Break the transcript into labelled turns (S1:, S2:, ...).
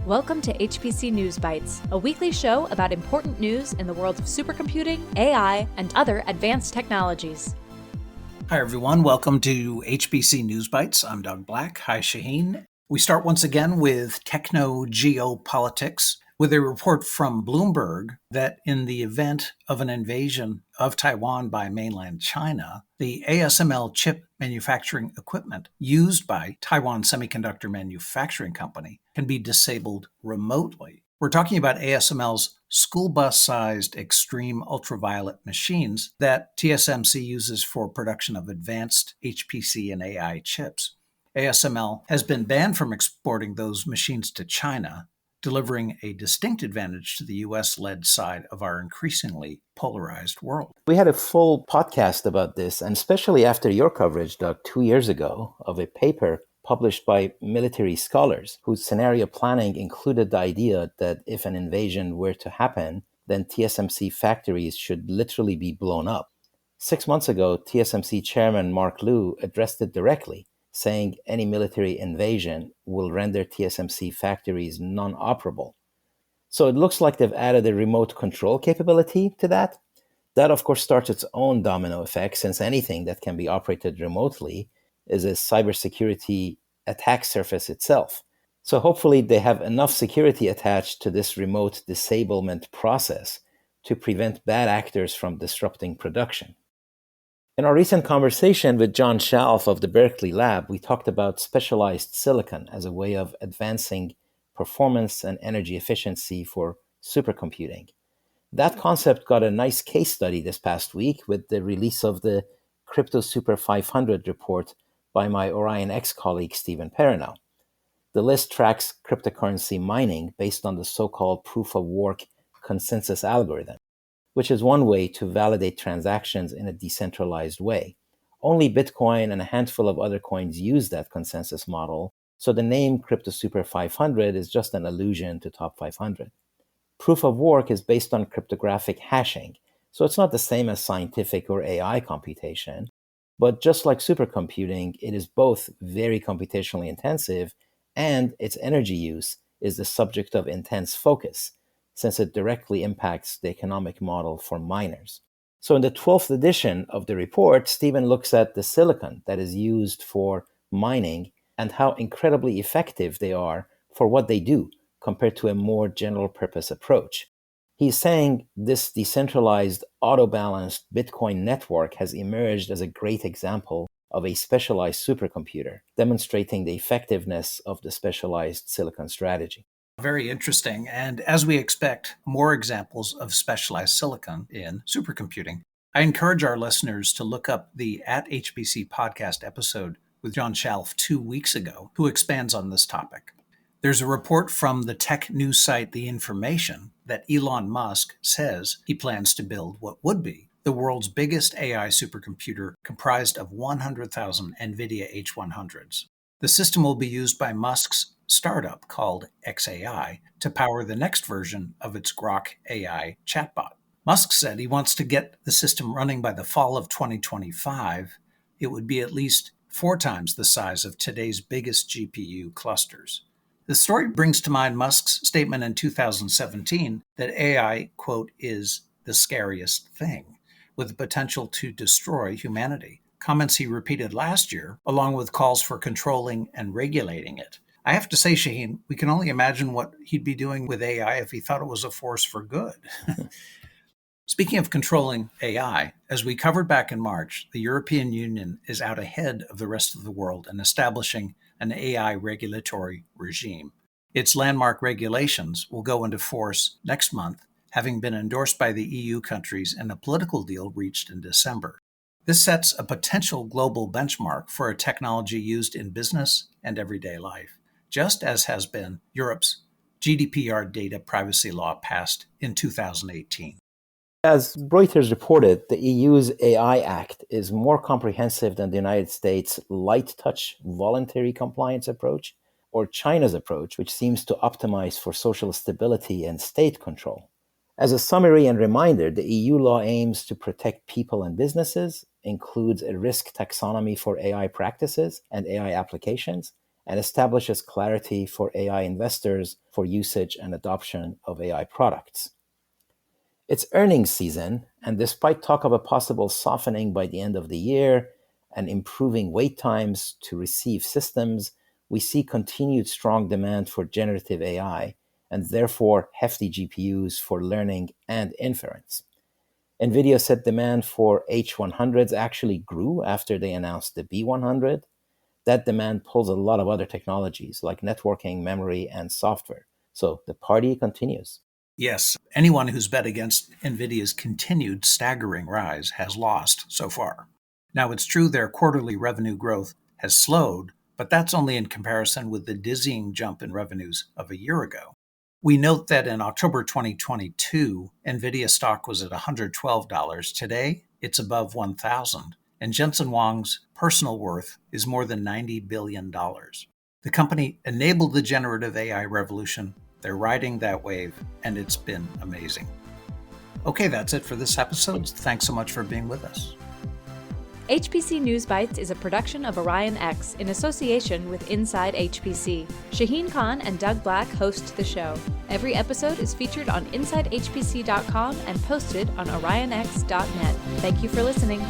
S1: Welcome to HPC News Bytes, a weekly show about important news in the world of supercomputing, AI, and other advanced technologies.
S2: Hi, everyone. Welcome to HPC News Bytes. I'm Doug Black. Hi, Shaheen. We start once again with Techno-politics, with a report from Bloomberg that in the event of an invasion of Taiwan by mainland China, the ASML chip manufacturing equipment used by Taiwan Semiconductor Manufacturing Company can be disabled remotely. We're talking about ASML's school bus-sized extreme ultraviolet machines that TSMC uses for production of advanced HPC and AI chips. ASML has been banned from exporting those machines to China, delivering a distinct advantage to the US-led side of our increasingly polarized world.
S3: We had a full podcast about this, and especially after your coverage, Doug, 2 years ago, of a paper published by military scholars whose scenario planning included the idea that if an invasion were to happen, then TSMC factories should literally be blown up. 6 months ago, TSMC chairman Mark Liu addressed it directly, saying any military invasion will render TSMC factories non-operable. So it looks like they've added a remote control capability to that. That, of course, starts its own domino effect, since anything that can be operated remotely is a cybersecurity attack surface itself. So hopefully they have enough security attached to this remote disablement process to prevent bad actors from disrupting production. In our recent conversation with John Shalf of the Berkeley Lab, we talked about specialized silicon as a way of advancing performance and energy efficiency for supercomputing. That concept got a nice case study this past week with the release of the Crypto Super 500 report by my Orion X colleague Stephen Perrineau. The list tracks cryptocurrency mining based on the so-called proof-of-work consensus algorithm, which is one way to validate transactions in a decentralized way. Only Bitcoin and a handful of other coins use that consensus model, so the name Crypto Super 500 is just an allusion to Top 500. Proof of work is based on cryptographic hashing, so it's not the same as scientific or AI computation, but just like supercomputing, it is both very computationally intensive and its energy use is the subject of intense focus, since it directly impacts the economic model for miners. So in the 12th edition of the report, Stephen looks at the silicon that is used for mining and how incredibly effective they are for what they do compared to a more general purpose approach. He's saying this decentralized auto-balanced Bitcoin network has emerged as a great example of a specialized supercomputer, demonstrating the effectiveness of the specialized silicon strategy.
S2: Very interesting. And as we expect more examples of specialized silicon in supercomputing, I encourage our listeners to look up the @HPC podcast episode with John Shalf 2 weeks ago, who expands on this topic. There's a report from the tech news site The Information that Elon Musk says he plans to build what would be the world's biggest AI supercomputer comprised of 100,000 Nvidia H100s. The system will be used by Musk's startup called xAI to power the next version of its Grok AI chatbot. Musk said he wants to get the system running by the fall of 2025. It would be at least 4 times the size of today's biggest GPU clusters. The story brings to mind Musk's statement in 2017 that AI, quote, is the scariest thing, with the potential to destroy humanity. Comments he repeated last year, along with calls for controlling and regulating it. I have to say, Shaheen, we can only imagine what he'd be doing with AI if he thought it was a force for good. Speaking of controlling AI, as we covered back in March, the European Union is out ahead of the rest of the world in establishing an AI regulatory regime. Its landmark regulations will go into force next month, having been endorsed by the EU countries in a political deal reached in December. This sets a potential global benchmark for a technology used in business and everyday life, just as has been Europe's GDPR data privacy law passed in 2018.
S3: As Reuters reported, the EU's AI Act is more comprehensive than the United States' light touch voluntary compliance approach, or China's approach, which seems to optimize for social stability and state control. As a summary and reminder, the EU law aims to protect people and businesses, includes a risk taxonomy for AI practices and AI applications, and establishes clarity for AI investors for usage and adoption of AI products. It's earnings season, and despite talk of a possible softening by the end of the year and improving wait times to receive systems, we see continued strong demand for generative AI and therefore hefty GPUs for learning and inference. Nvidia said demand for H100s actually grew after they announced the B100. That demand pulls a lot of other technologies like networking, memory, and software. So the party continues.
S2: Yes, anyone who's bet against NVIDIA's continued staggering rise has lost so far. Now, it's true their quarterly revenue growth has slowed, but that's only in comparison with the dizzying jump in revenues of a year ago. We note that in October 2022, NVIDIA stock was at $112. Today, it's above $1,000, and Jensen Huang's personal worth is more than $90 billion. The company enabled the generative AI revolution. They're riding that wave, and it's been amazing. Okay, that's it for this episode. Thanks so much for being with us.
S1: HPC News Bytes is a production of Orion X in association with Inside HPC. Shaheen Khan and Doug Black host the show. Every episode is featured on InsideHPC.com and posted on OrionX.net. Thank you for listening.